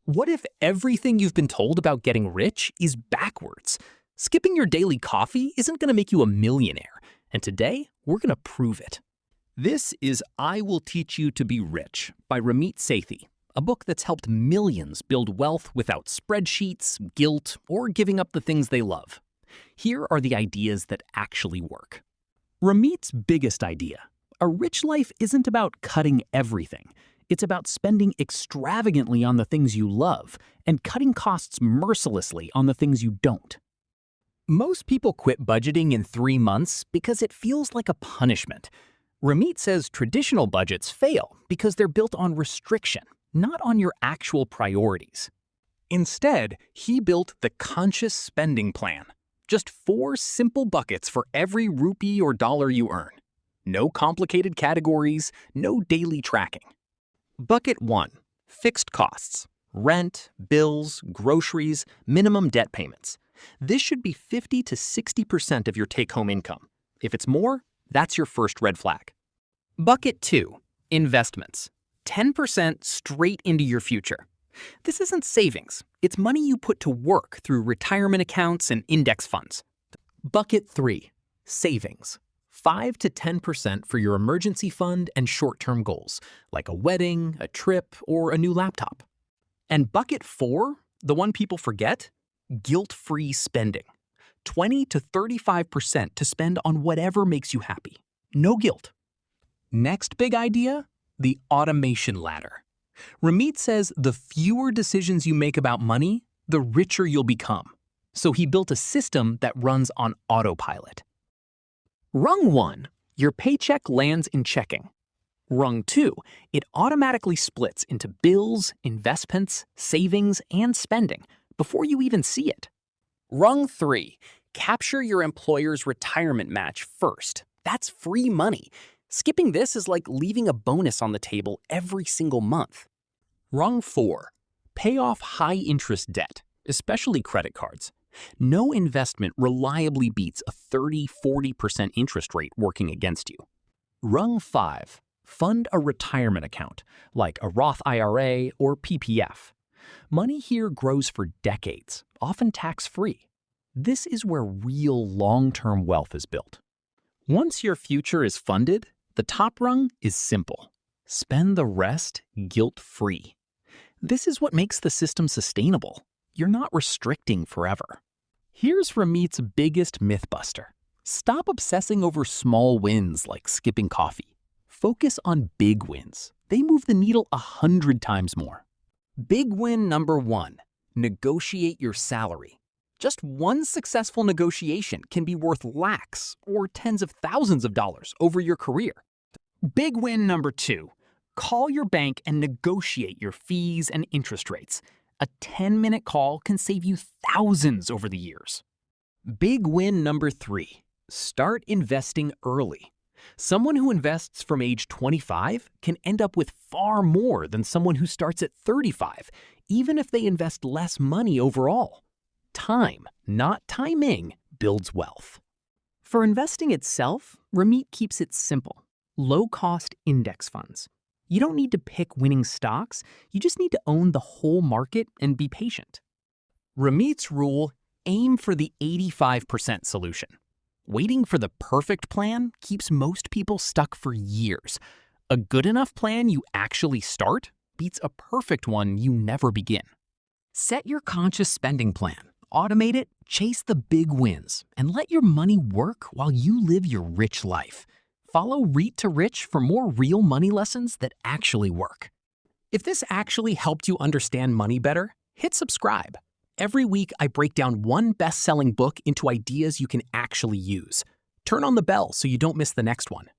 What if everything you've been told about getting rich is backwards? Skipping your daily coffee isn't going to make you a millionaire, and today we're going to prove it. This is I Will Teach You to Be Rich by Ramit Sethi, a book that's helped millions build wealth without spreadsheets, guilt, or giving up the things they love. Here are the ideas that actually work. Ramit's biggest idea: a rich life isn't about cutting everything. It's about spending extravagantly on the things you love and cutting costs mercilessly on the things you don't. Most people quit budgeting in 3 months because it feels like a punishment. Ramit says traditional budgets fail because they're built on restriction, not on your actual priorities. Instead, he built the conscious spending plan. Just 4 simple buckets for every rupee or dollar you earn. No complicated categories, no daily tracking. Bucket 1. Fixed costs. Rent, bills, groceries, minimum debt payments. This should be 50 to 60% of your take-home income. If it's more, that's your first red flag. Bucket 2. Investments. 10% straight into your future. This isn't savings. It's money you put to work through retirement accounts and index funds. Bucket 3. Savings. 5 to 10% for your emergency fund and short-term goals, like a wedding, a trip, or a new laptop. And bucket 4, the one people forget, guilt-free spending. 20 to 35% to spend on whatever makes you happy. No guilt. Next big idea, the automation ladder. Ramit says the fewer decisions you make about money, the richer you'll become. So he built a system that runs on autopilot. Rung 1, your paycheck lands in checking. Rung 2, it automatically splits into bills, investments, savings, and spending before you even see it. Rung 3, capture your employer's retirement match first. That's free money. Skipping this is like leaving a bonus on the table every single month. Rung 4, pay off high-interest debt, especially credit cards. No investment reliably beats a 30–40% interest rate working against you. Rung 5, fund a retirement account, like a Roth IRA or PPF. Money here grows for decades, often tax-free. This is where real long-term wealth is built. Once your future is funded, the top rung is simple. Spend the rest guilt-free. This is what makes the system sustainable. You're not restricting forever. Here's Ramit's biggest mythbuster. Stop obsessing over small wins like skipping coffee. Focus on big wins. They move the needle 100 times more. Big win number 1, negotiate your salary. Just one successful negotiation can be worth lakhs or tens of thousands of dollars over your career. Big win number 2, call your bank and negotiate your fees and interest rates. A 10-minute call can save you thousands over the years. Big win number 3, start investing early. Someone who invests from age 25 can end up with far more than someone who starts at 35, even if they invest less money overall. Time, not timing, builds wealth. For investing itself, Ramit keeps it simple. Low-cost index funds. You don't need to pick winning stocks, you just need to own the whole market and be patient. Ramit's rule: aim for the 85% solution. Waiting for the perfect plan keeps most people stuck for years. A good enough plan you actually start beats a perfect one you never begin. Set your conscious spending plan, automate it, chase the big wins, and let your money work while you live your rich life. Follow Read to Rich for more real money lessons that actually work. If this actually helped you understand money better, hit subscribe. Every week, I break down one best-selling book into ideas you can actually use. Turn on the bell so you don't miss the next one.